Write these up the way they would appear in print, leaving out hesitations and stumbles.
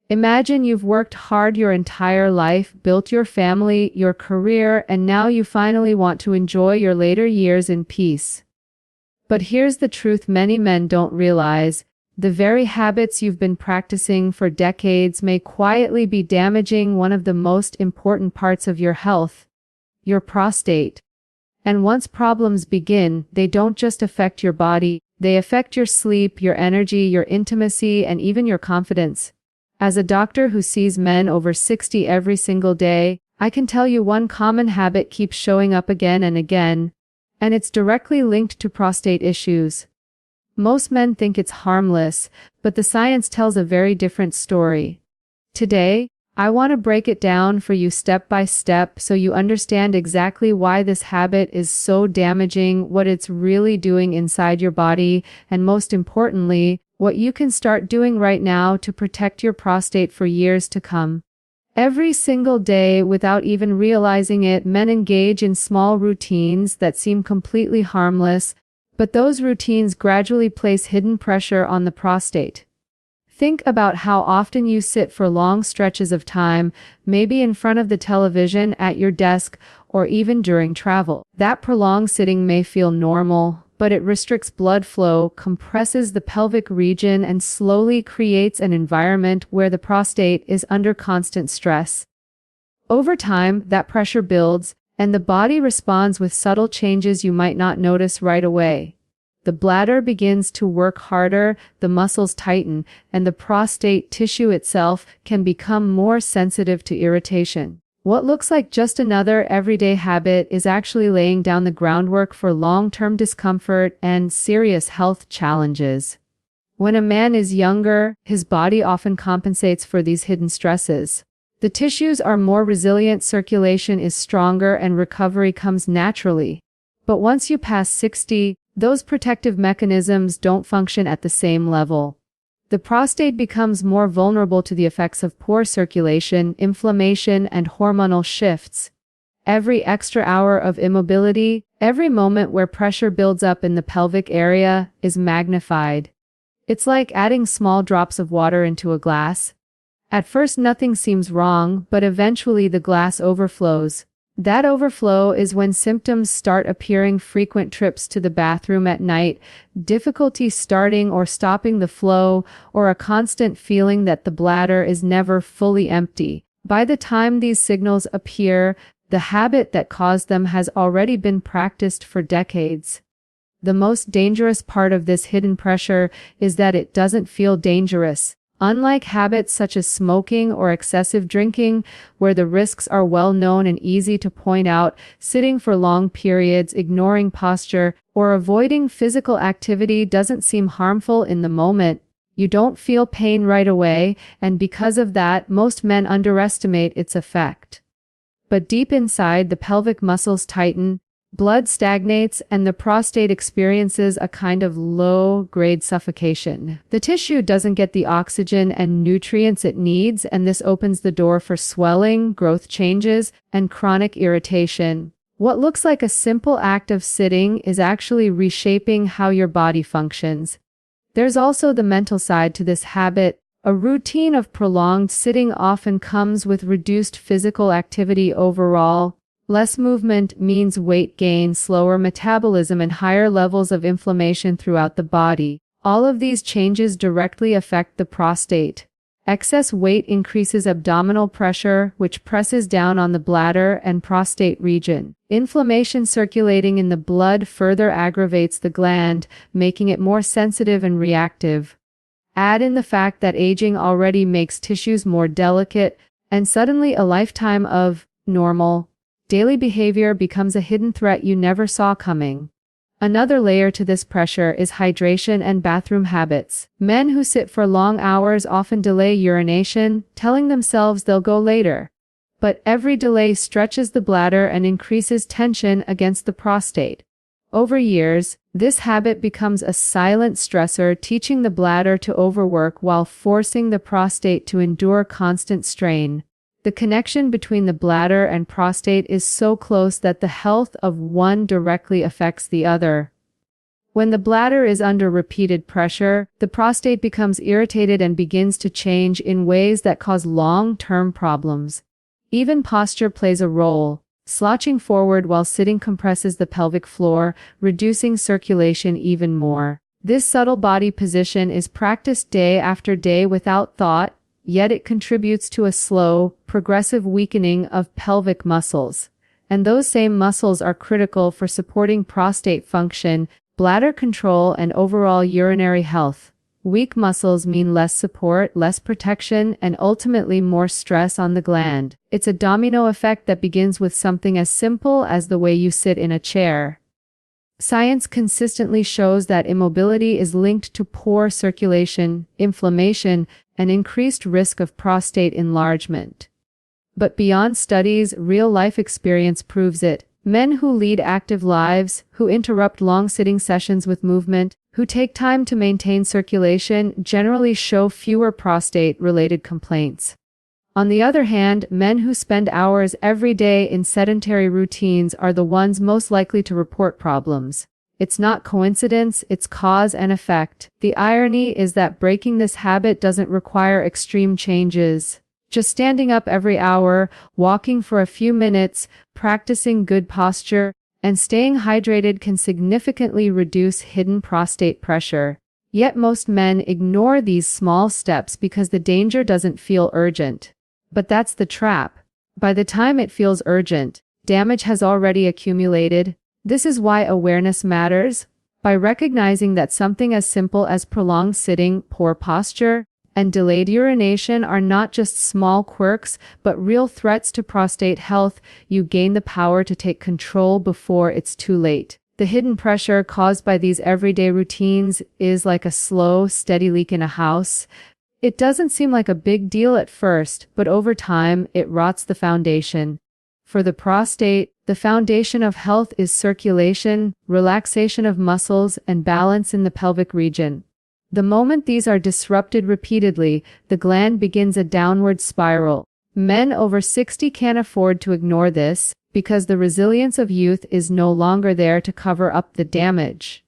Imagine you've worked hard your entire life, built your family, your career, and now you finally want to enjoy your later years in peace. But here's the truth many men don't realize. The very habits you've been practicing for decades may quietly be damaging one of the most important parts of your health, your prostate. And once problems begin, they don't just affect your body, they affect your sleep, your energy, your intimacy, and even your confidence. As a doctor who sees men over 60 every single day, I can tell you one common habit keeps showing up again and again, and it's directly linked to prostate issues. Most men think it's harmless, but the science tells a very different story. Today, I want to break it down for you step by step so you understand exactly why this habit is so damaging, what it's really doing inside your body, and most importantly, what you can start doing right now to protect your prostate for years to come. Every single day, without even realizing it, men engage in small routines that seem completely harmless, but those routines gradually place hidden pressure on the prostate. Think about how often you sit for long stretches of time, maybe in front of the television, at your desk, or even during travel. That prolonged sitting may feel normal, but it restricts blood flow, compresses the pelvic region, and slowly creates an environment where the prostate is under constant stress. Over time, that pressure builds, and the body responds with subtle changes you might not notice right away. The bladder begins to work harder, the muscles tighten, and the prostate tissue itself can become more sensitive to irritation. What looks like just another everyday habit is actually laying down the groundwork for long-term discomfort and serious health challenges. When a man is younger, his body often compensates for these hidden stresses. The tissues are more resilient, circulation is stronger, and recovery comes naturally. But once you pass 60, those protective mechanisms don't function at the same level. The prostate becomes more vulnerable to the effects of poor circulation, inflammation, and hormonal shifts. Every extra hour of immobility, every moment where pressure builds up in the pelvic area, is magnified. It's like adding small drops of water into a glass. At first nothing seems wrong, but eventually the glass overflows. That overflow is when symptoms start appearing: frequent trips to the bathroom at night, difficulty starting or stopping the flow, or a constant feeling that the bladder is never fully empty. By the time these signals appear, the habit that caused them has already been practiced for decades. The most dangerous part of this hidden pressure is that it doesn't feel dangerous. Unlike habits such as smoking or excessive drinking, where the risks are well known and easy to point out, sitting for long periods, ignoring posture, or avoiding physical activity doesn't seem harmful in the moment. You don't feel pain right away, and because of that, most men underestimate its effect. But deep inside, the pelvic muscles tighten, blood stagnates, and the prostate experiences a kind of low-grade suffocation. The tissue doesn't get the oxygen and nutrients it needs, and this opens the door for swelling, growth changes, and chronic irritation. What looks like a simple act of sitting is actually reshaping how your body functions. There's also the mental side to this habit. A routine of prolonged sitting often comes with reduced physical activity overall. Less movement means weight gain, slower metabolism, and higher levels of inflammation throughout the body. All of these changes directly affect the prostate. Excess weight increases abdominal pressure, which presses down on the bladder and prostate region. Inflammation circulating in the blood further aggravates the gland, making it more sensitive and reactive. Add in the fact that aging already makes tissues more delicate, and suddenly a lifetime of normal daily behavior becomes a hidden threat you never saw coming. Another layer to this pressure is hydration and bathroom habits. Men who sit for long hours often delay urination, telling themselves they'll go later. But every delay stretches the bladder and increases tension against the prostate. Over years, this habit becomes a silent stressor, teaching the bladder to overwork while forcing the prostate to endure constant strain. The connection between the bladder and prostate is so close that the health of one directly affects the other. When the bladder is under repeated pressure, the prostate becomes irritated and begins to change in ways that cause long-term problems. Even posture plays a role. Slouching forward while sitting compresses the pelvic floor, reducing circulation even more. This subtle body position is practiced day after day without thought, yet it contributes to a slow, progressive weakening of pelvic muscles. And those same muscles are critical for supporting prostate function, bladder control, and overall urinary health. Weak muscles mean less support, less protection, and ultimately more stress on the gland. It's a domino effect that begins with something as simple as the way you sit in a chair. Science consistently shows that immobility is linked to poor circulation, inflammation, and increased risk of prostate enlargement. But beyond studies, real-life experience proves it. Men who lead active lives, who interrupt long sitting sessions with movement, who take time to maintain circulation, generally show fewer prostate-related complaints. On the other hand, men who spend hours every day in sedentary routines are the ones most likely to report problems. It's not coincidence, it's cause and effect. The irony is that breaking this habit doesn't require extreme changes. Just standing up every hour, walking for a few minutes, practicing good posture, and staying hydrated can significantly reduce hidden prostate pressure. Yet most men ignore these small steps because the danger doesn't feel urgent. But that's the trap. By the time it feels urgent, damage has already accumulated. This is why awareness matters. By recognizing that something as simple as prolonged sitting, poor posture, and delayed urination are not just small quirks, but real threats to prostate health, you gain the power to take control before it's too late. The hidden pressure caused by these everyday routines is like a slow, steady leak in a house. It doesn't seem like a big deal at first, but over time, it rots the foundation. For the prostate, the foundation of health is circulation, relaxation of muscles, and balance in the pelvic region. The moment these are disrupted repeatedly, the gland begins a downward spiral. Men over 60 can't afford to ignore this, because the resilience of youth is no longer there to cover up the damage.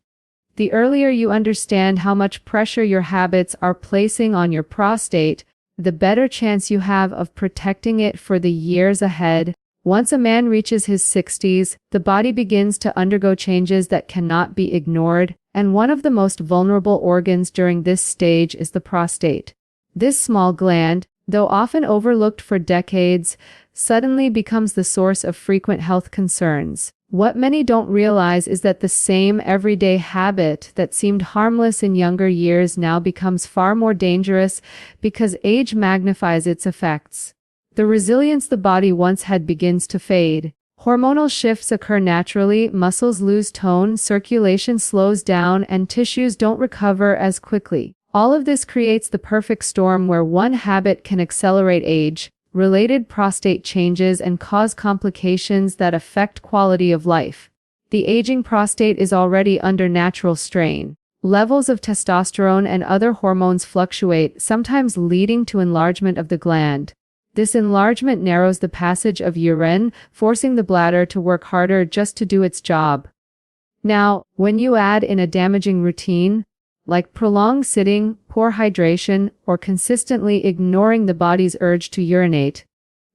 The earlier you understand how much pressure your habits are placing on your prostate, the better chance you have of protecting it for the years ahead. Once a man reaches his 60s, the body begins to undergo changes that cannot be ignored, and one of the most vulnerable organs during this stage is the prostate. This small gland, though often overlooked for decades, suddenly becomes the source of frequent health concerns. What many don't realize is that the same everyday habit that seemed harmless in younger years now becomes far more dangerous because age magnifies its effects. The resilience the body once had begins to fade. Hormonal shifts occur naturally, muscles lose tone, circulation slows down, and tissues don't recover as quickly. All of this creates the perfect storm where one habit can accelerate age-related prostate changes and cause complications that affect quality of life. The aging prostate is already under natural strain. Levels of testosterone and other hormones fluctuate, sometimes leading to enlargement of the gland. This enlargement narrows the passage of urine, forcing the bladder to work harder just to do its job. Now, when you add in a damaging routine, like prolonged sitting, poor hydration, or consistently ignoring the body's urge to urinate,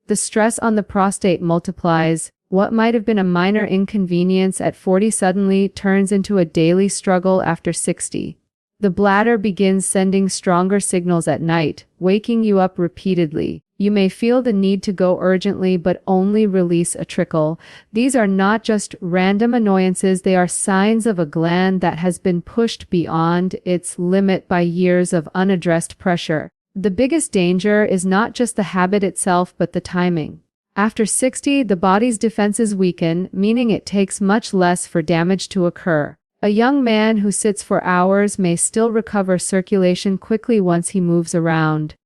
the stress on the prostate multiplies. What might have been a minor inconvenience at 40 suddenly turns into a daily struggle after 60. The bladder begins sending stronger signals at night, waking you up repeatedly. You may feel the need to go urgently but only release a trickle. These are not just random annoyances, they are signs of a gland that has been pushed beyond its limit by years of unaddressed pressure. The biggest danger is not just the habit itself but the timing. After 60, the body's defenses weaken, meaning it takes much less for damage to occur. A young man who sits for hours may still recover circulation quickly once he moves around.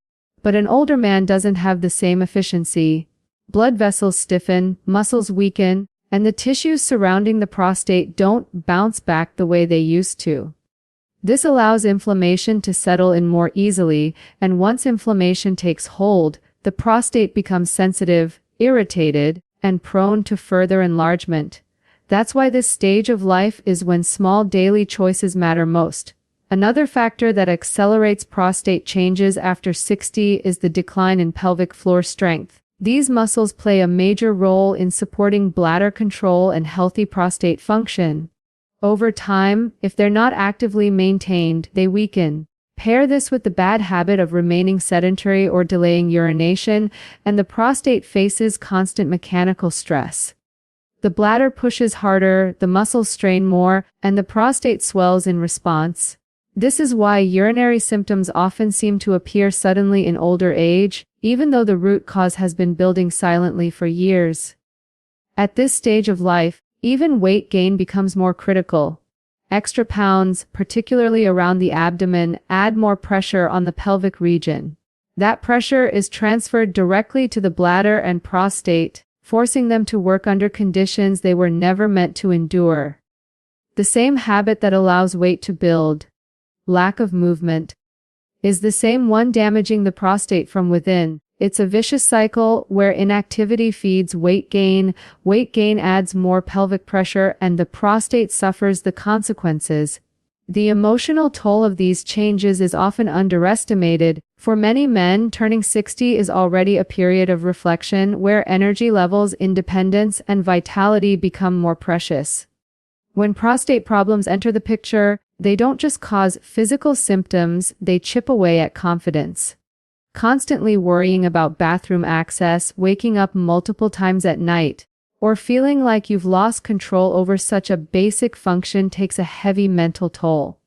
But an older man doesn't have the same efficiency. Blood vessels stiffen, muscles weaken, and the tissues surrounding the prostate don't bounce back the way they used to. This allows inflammation to settle in more easily, and once inflammation takes hold, the prostate becomes sensitive, irritated, and prone to further enlargement. That's why this stage of life is when small daily choices matter most. Another factor that accelerates prostate changes after 60 is the decline in pelvic floor strength. These muscles play a major role in supporting bladder control and healthy prostate function. Over time, if they're not actively maintained, they weaken. Pair this with the bad habit of remaining sedentary or delaying urination, and the prostate faces constant mechanical stress. The bladder pushes harder, the muscles strain more, and the prostate swells in response. This is why urinary symptoms often seem to appear suddenly in older age, even though the root cause has been building silently for years. At this stage of life, even weight gain becomes more critical. Extra pounds, particularly around the abdomen, add more pressure on the pelvic region. That pressure is transferred directly to the bladder and prostate, forcing them to work under conditions they were never meant to endure. The same habit that allows weight to build, lack of movement, is the same one damaging the prostate from within. It's a vicious cycle where inactivity feeds weight gain adds more pelvic pressure, and the prostate suffers the consequences. The emotional toll of these changes is often underestimated. For many men, turning 60 is already a period of reflection where energy levels, independence, and vitality become more precious. When prostate problems enter the picture, they don't just cause physical symptoms, they chip away at confidence. Constantly worrying about bathroom access, waking up multiple times at night, or feeling like you've lost control over such a basic function takes a heavy mental toll.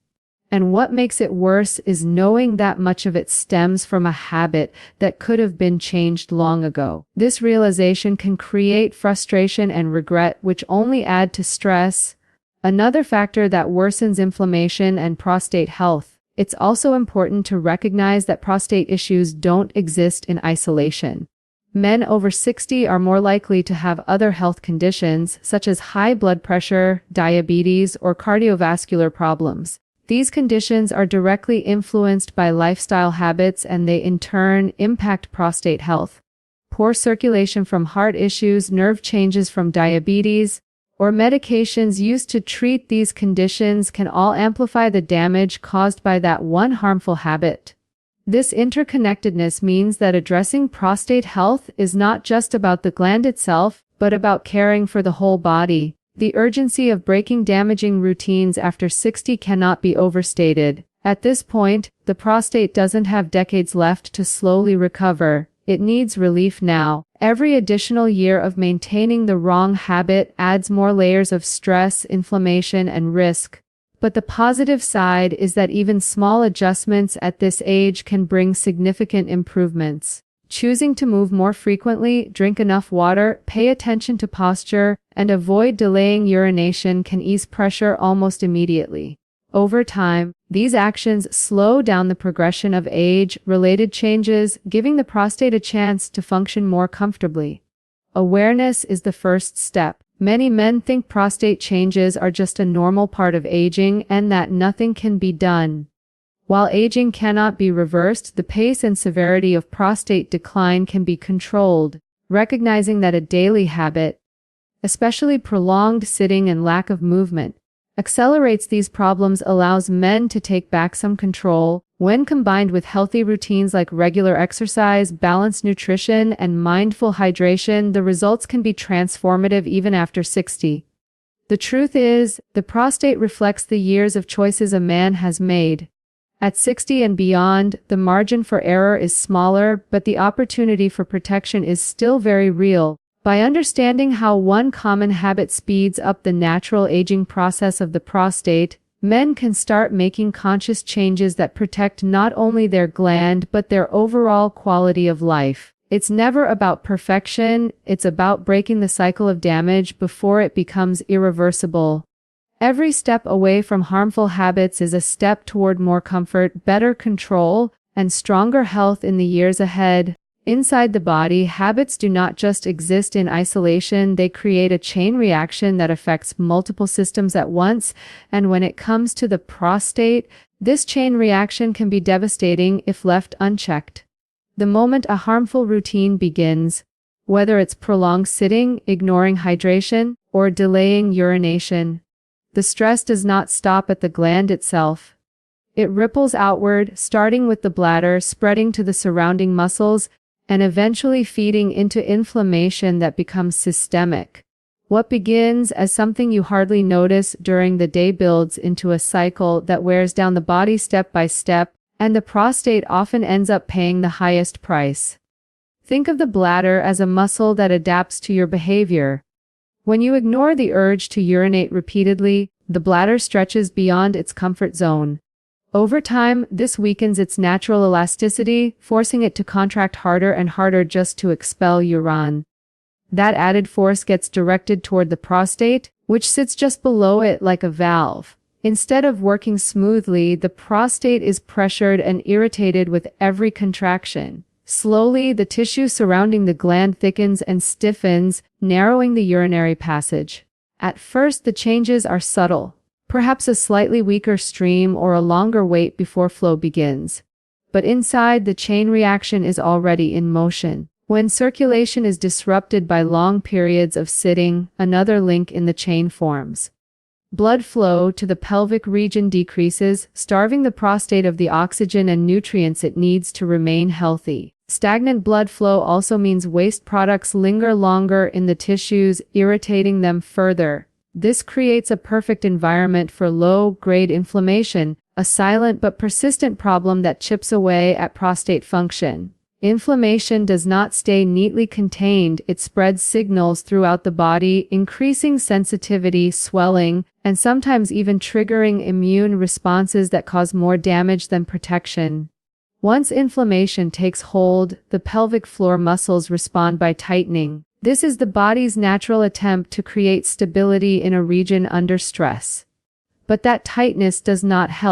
And what makes it worse is knowing that much of it stems from a habit that could have been changed long ago. This realization can create frustration and regret, which only add to stress. Another factor that worsens inflammation and prostate health. It's also important to recognize that prostate issues don't exist in isolation. Men over 60 are more likely to have other health conditions, such as high blood pressure, diabetes, or cardiovascular problems. These conditions are directly influenced by lifestyle habits, and they in turn impact prostate health. Poor circulation from heart issues, nerve changes from diabetes, or medications used to treat these conditions can all amplify the damage caused by that one harmful habit. This interconnectedness means that addressing prostate health is not just about the gland itself, but about caring for the whole body. The urgency of breaking damaging routines after 60 cannot be overstated. At this point, the prostate doesn't have decades left to slowly recover. It needs relief now. Every additional year of maintaining the wrong habit adds more layers of stress, inflammation, and risk. But the positive side is that even small adjustments at this age can bring significant improvements. Choosing to move more frequently, drink enough water, pay attention to posture, and avoid delaying urination can ease pressure almost immediately. Over time, these actions slow down the progression of age-related changes, giving the prostate a chance to function more comfortably. Awareness is the first step. Many men think prostate changes are just a normal part of aging and that nothing can be done. While aging cannot be reversed, the pace and severity of prostate decline can be controlled. Recognizing that a daily habit, especially prolonged sitting and lack of movement, accelerates these problems allows men to take back some control. When combined with healthy routines like regular exercise, balanced nutrition, and mindful hydration, the results can be transformative even after 60. The truth is, the prostate reflects the years of choices a man has made. At 60 and beyond, the margin for error is smaller, but the opportunity for protection is still very real. By understanding how one common habit speeds up the natural aging process of the prostate, men can start making conscious changes that protect not only their gland but their overall quality of life. It's never about perfection, it's about breaking the cycle of damage before it becomes irreversible. Every step away from harmful habits is a step toward more comfort, better control, and stronger health in the years ahead. Inside the body, habits do not just exist in isolation, they create a chain reaction that affects multiple systems at once, and when it comes to the prostate, this chain reaction can be devastating if left unchecked. The moment a harmful routine begins, whether it's prolonged sitting, ignoring hydration, or delaying urination. The stress does not stop at the gland itself. It ripples outward, starting with the bladder, spreading to the surrounding muscles, and eventually feeding into inflammation that becomes systemic. What begins as something you hardly notice during the day builds into a cycle that wears down the body step by step, and the prostate often ends up paying the highest price. Think of the bladder as a muscle that adapts to your behavior. When you ignore the urge to urinate repeatedly, the bladder stretches beyond its comfort zone. Over time, this weakens its natural elasticity, forcing it to contract harder and harder just to expel urine. That added force gets directed toward the prostate, which sits just below it like a valve. Instead of working smoothly, the prostate is pressured and irritated with every contraction. Slowly, the tissue surrounding the gland thickens and stiffens, narrowing the urinary passage. At first, the changes are subtle, perhaps a slightly weaker stream or a longer wait before flow begins. But inside, the chain reaction is already in motion. When circulation is disrupted by long periods of sitting, another link in the chain forms. Blood flow to the pelvic region decreases, starving the prostate of the oxygen and nutrients it needs to remain healthy. Stagnant blood flow also means waste products linger longer in the tissues, irritating them further. This creates a perfect environment for low-grade inflammation, a silent but persistent problem that chips away at prostate function. Inflammation does not stay neatly contained, it spreads signals throughout the body, increasing sensitivity, swelling, and sometimes even triggering immune responses that cause more damage than protection. Once inflammation takes hold, the pelvic floor muscles respond by tightening. This is the body's natural attempt to create stability in a region under stress. But that tightness does not help.